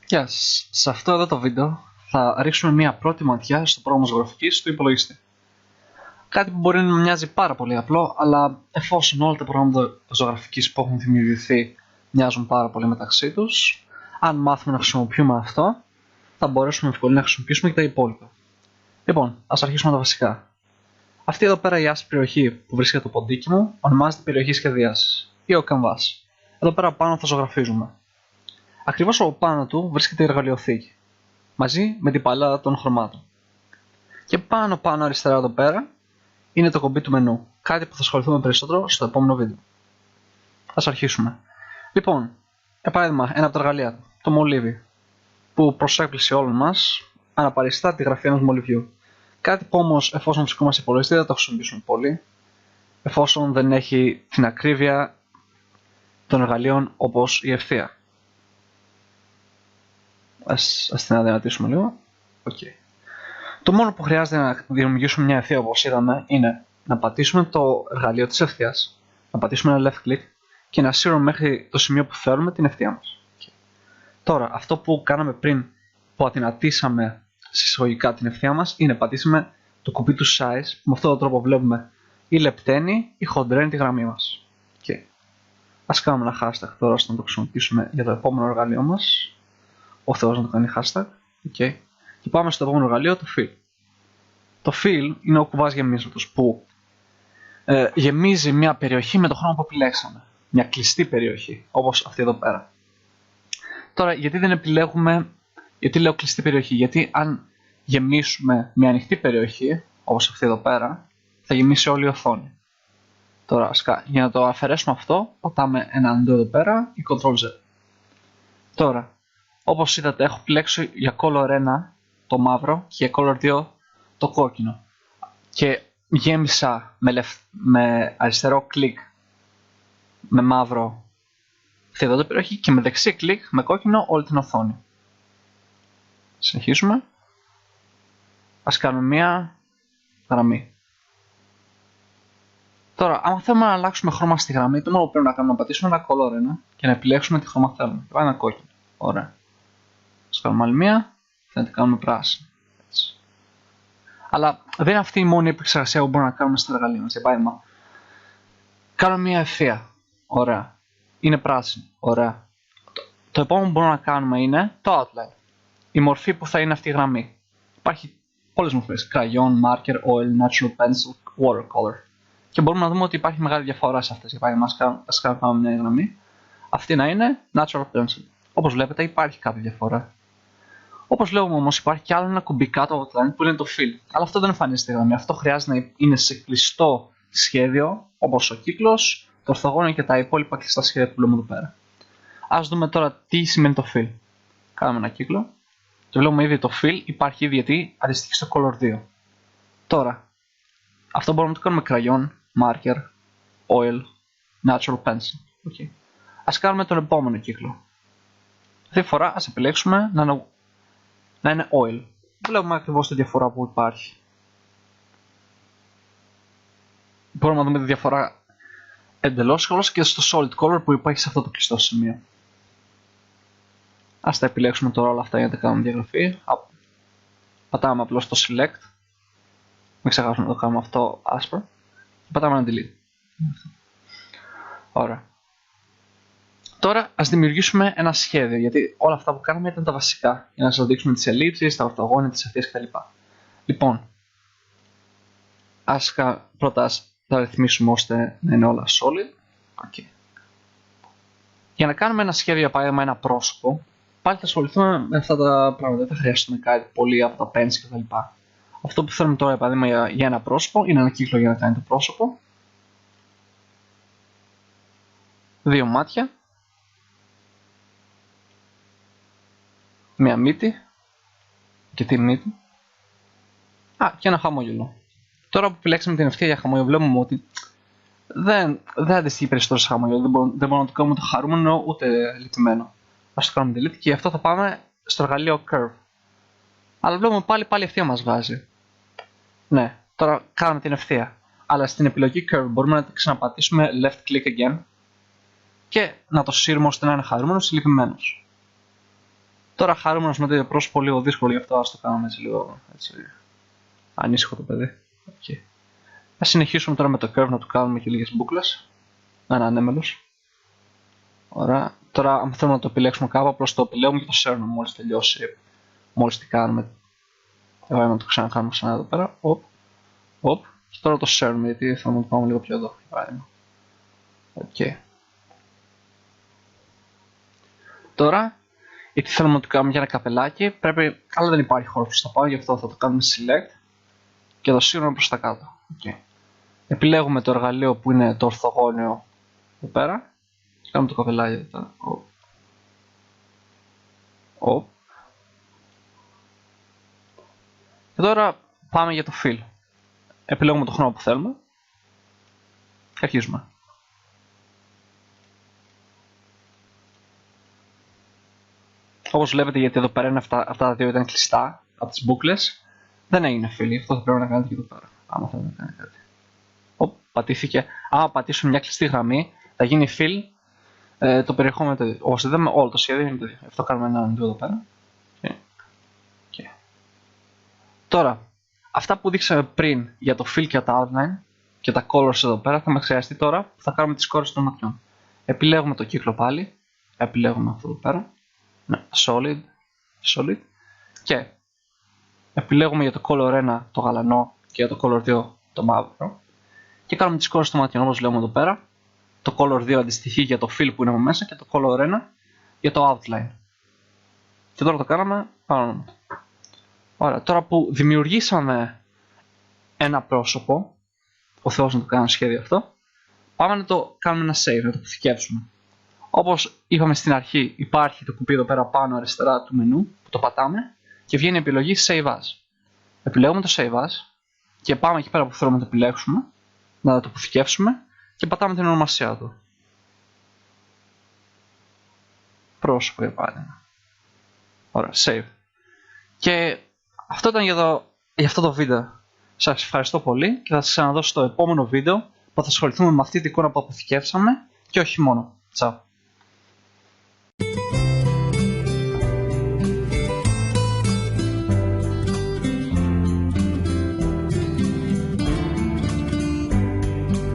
Γεια σας. Σε αυτό εδώ το βίντεο θα ρίξουμε μια πρώτη ματιά στο πρόγραμμα ζωγραφικής του υπολογιστή. Κάτι που μπορεί να μοιάζει πάρα πολύ απλό, αλλά εφόσον όλα τα προγράμματα ζωγραφικής που έχουν δημιουργηθεί μοιάζουν πάρα πολύ μεταξύ τους, αν μάθουμε να χρησιμοποιούμε αυτό, θα μπορέσουμε με ευκολία να χρησιμοποιήσουμε και τα υπόλοιπα. Λοιπόν, ας αρχίσουμε τα βασικά. Αυτή εδώ πέρα η άσπρη περιοχή που βρίσκεται το ποντίκι μου ονομάζεται περιοχή σχεδιάσης ή ο canvas. Εδώ πέρα πάνω θα ζωγραφίζουμε. Ακριβώς από πάνω του βρίσκεται η εργαλειοθήκη, μαζί με την παλάτα των χρωμάτων. Και πάνω αριστερά εδώ πέρα είναι το κομπί του μενού, κάτι που θα ασχοληθούμε περισσότερο στο επόμενο βίντεο. Ας αρχίσουμε. Λοιπόν, για παράδειγμα, ένα από τα εργαλεία του, το μολύβι, που προς έκπληση όλων μας αναπαριστά τη γραφή ενός μολυβιού. Κάτι που όμως, εφόσον βρισκόμαστε σε υπολογιστή, δεν το χρησιμοποιήσουμε πολύ, εφόσον δεν έχει την ακρίβεια των εργαλείων όπως η ευθεία. Ας την αδυνατήσουμε λίγο. Okay. Το μόνο που χρειάζεται να δημιουργήσουμε μια ευθεία, όπως είδαμε, είναι να πατήσουμε το εργαλείο της ευθείας, να πατήσουμε ένα left click και να σύρουμε μέχρι το σημείο που θέλουμε την ευθεία μας. Okay. Τώρα, αυτό που κάναμε πριν, που αδυνατήσαμε συσσαγωγικά την ευθεία μας, είναι πατήσουμε το κουμπί του size, που με αυτόν τον τρόπο βλέπουμε ή λεπταίνει ή χοντραίνει τη γραμμή μας. Okay. Ας κάνουμε ένα hashtag τώρα ώστε να το χρησιμοποιήσουμε για το επόμενο εργαλείο μας. Ο Θεός να το κάνει hashtag. Okay. Και πάμε στο επόμενο εργαλείο, το fill. Το fill είναι ο κουβάς γεμίσματος που γεμίζει μια περιοχή με το χρώμα που επιλέξαμε. Μια κλειστή περιοχή, όπως αυτή εδώ πέρα. Τώρα, γιατί δεν επιλέγουμε, γιατί λέω κλειστή περιοχή, γιατί αν γεμίσουμε μια ανοιχτή περιοχή, όπως αυτή εδώ πέρα, θα γεμίσει όλη η οθόνη. Τώρα, για να το αφαιρέσουμε αυτό, πατάμε ένα undo εδώ πέρα ή Ctrl-Z. Τώρα, όπως είδατε, έχω επιλέξει για color 1 το μαύρο και για color 2 το κόκκινο. Και γέμισα με αριστερό κλικ με μαύρο αυτή εδώ την περιοχή και με δεξί κλικ με κόκκινο όλη την οθόνη. Συνεχίσουμε. Ας κάνουμε μία γραμμή. Τώρα, αν θέλουμε να αλλάξουμε χρώμα στη γραμμή, το μόνο που πρέπει να κάνουμε είναι να πατήσουμε ένα color 1 και να επιλέξουμε τι χρώμα θέλουμε. Πάει ένα κόκκινο. Ωραία. Ας κάνουμε άλλη μία, θα την κάνουμε πράσινη. Έτσι. Αλλά δεν είναι αυτή η μόνη επεξεργασία που μπορούμε να κάνουμε στα εργαλεία μας. Για παράδειγμα, κάνουμε μία ευθεία. Ωραία. Είναι πράσινη. Ωραία. Το επόμενο που μπορούμε να κάνουμε είναι το outline. Η μορφή που θα είναι αυτή η γραμμή. Υπάρχει πολλές μορφές. Crayon, marker, oil, natural pencil, watercolor. Και μπορούμε να δούμε ότι υπάρχει μεγάλη διαφορά σε αυτές. Για παράδειγμα, ας κάνουμε μια γραμμή. Αυτή να είναι natural pencil. Όπως βλέπετε, υπάρχει κάποια διαφορά. Όπως λέω όμως, υπάρχει κι άλλο ένα κουμπί κάτω από το outline που είναι το fill. Αλλά αυτό δεν εμφανίζεται στη γραμμή. Αυτό χρειάζεται να είναι σε κλειστό σχέδιο, όπως ο κύκλος, το ορθογώνιο και τα υπόλοιπα κλειστά σχέδια που βλέπουμε εδώ πέρα. Ας δούμε τώρα τι σημαίνει το fill. Κάνουμε ένα κύκλο και βλέπουμε ήδη το fill υπάρχει ήδη γιατί αντιστοιχεί στο color 2. Τώρα, αυτό μπορούμε να το κάνουμε crayon, marker, oil, natural pencil. Okay. Ας κάνουμε τον επόμενο κύκλο. Αυτή τη φορά ας επιλέξουμε να είναι oil. Βλέπουμε ακριβώς τη διαφορά που υπάρχει. Μπορούμε να δούμε τη διαφορά εντελώς καλώς και στο solid color που υπάρχει σε αυτό το κλειστό σημείο. Ας τα επιλέξουμε τώρα όλα αυτά για να τα κάνουμε διαγραφή. Πατάμε απλώς το select. Μην ξεχάσουμε να το κάνουμε αυτό άσπρο. Πατάμε ένα delete. Ωραία. Τώρα ας δημιουργήσουμε ένα σχέδιο, γιατί όλα αυτά που κάναμε ήταν τα βασικά, για να σας δείξουμε τις ελλείψεις, τα ορθογώνια, τις ευθείες κτλ. Λοιπόν, πρώτα τα ρυθμίσουμε ώστε να είναι όλα solid. Okay. Για να κάνουμε ένα σχέδιο, για παράδειγμα ένα πρόσωπο, πάλι θα ασχοληθούμε με αυτά τα πράγματα, δεν θα χρειαστούμε κάτι πολύ από τα pencil κτλ. Αυτό που θέλουμε τώρα, για παράδειγμα, για ένα πρόσωπο, είναι ένα κύκλο για να κάνει το πρόσωπο. 2 μάτια. Μια μύτη. Και τη μύτη. Και ένα χαμόγελο. Τώρα που επιλέξαμε την ευθεία για χαμόγελο, βλέπουμε ότι δεν αντιστοιχεί περισσότερο σε χαμόγελο. Δεν μπορούμε να το κάνουμε ούτε χαρούμενο ούτε λυπημένο. Ας το κάνουμε delete και αυτό θα πάμε στο εργαλείο curve. Αλλά βλέπουμε πάλι ευθεία μας βγάζει. Ναι, τώρα κάναμε την ευθεία. Αλλά στην επιλογή curve μπορούμε να ξαναπατήσουμε left click again και να το σύρουμε ώστε να είναι χαρούμενος ή λυπημένος. Τώρα χαρούμενος με το πρόσωπο λίγο δύσκολο, γι' αυτό ας το κάνουμε έτσι λίγο έτσι, ανήσυχο το παιδί. Okay. Ας συνεχίσουμε τώρα με το curve να του κάνουμε και λίγες μπούκλες. Ένα ανέμελος. Ωραία. Τώρα αν θέλουμε να το επιλέξουμε κάπου, απλώς το επιλέγουμε και το σέρνουμε μόλις τελειώσει. Μόλις τι κάνουμε. Εγώ να το ξανακάνουμε ξανά εδώ πέρα. Οπ. Και τώρα το σέρνουμε γιατί θέλουμε να το πάμε λίγο πιο εδώ. Okay. Τώρα, γιατί θέλουμε να το κάνουμε για ένα καπελάκι, πρέπει, αλλά δεν υπάρχει χώρο προς τα πάνω, γι' αυτό θα το κάνουμε select και το σύρουμε προς τα κάτω. Okay. Επιλέγουμε το εργαλείο που είναι το ορθογώνιο εδώ πέρα και κάνουμε το καπελάκι εδώ πέρα. Και τώρα πάμε για το fill. Επιλέγουμε το χρώμα που θέλουμε και αρχίζουμε. Όπως βλέπετε, γιατί εδώ πέρα είναι αυτά τα δύο ήταν κλειστά από τις μπούκλες, δεν έγινε fill, αυτό θα πρέπει να κάνετε και εδώ πέρα, άμα θέλετε να κάνετε κάτι. Πατήθηκε. Άμα πατήσουμε μια κλειστή γραμμή, θα γίνει fill το περιεχόμενο το ίδιο. Όπως είδαμε, όλο το σχέδιο είναι το ίδιο. Αυτό κάνουμε ένα undo εδώ πέρα. Okay. Τώρα, αυτά που δείξαμε πριν για το fill και τα outline και τα colors εδώ πέρα θα μας χρειαστεί τώρα που θα κάνουμε τις κόρες των ματιών. Επιλέγουμε το κύκλο πάλι, επιλέγουμε αυτό εδώ πέρα, solid και επιλέγουμε για το color 1 το γαλανό και για το color 2 το μαύρο και κάνουμε τις κόρες των ματιών όπως βλέπουμε εδώ πέρα. Το color 2 αντιστοιχεί για το fill που είναι από μέσα και το color 1 για το outline. Και τώρα το κάναμε πάνω. Ωραία, τώρα που δημιουργήσαμε ένα πρόσωπο, ο Θεός να το κάνει σχέδιο αυτό, πάμε να το κάνουμε ένα save, να το αποθηκεύσουμε. Όπως είπαμε στην αρχή, υπάρχει το κουμπί εδώ πέρα πάνω αριστερά του μενού που το πατάμε και βγαίνει η επιλογή Save As. Επιλέγουμε το Save As και πάμε εκεί πέρα που θέλουμε να το επιλέξουμε, να το αποθηκεύσουμε και πατάμε την ονομασία του. Πρόσωπο για παράδειγμα. Ωραία, Save. Και αυτό ήταν για αυτό το βίντεο. Σας ευχαριστώ πολύ και θα σας ξαναδώσω στο επόμενο βίντεο που θα ασχοληθούμε με αυτή την εικόνα που αποθηκεύσαμε και όχι μόνο. Ciao.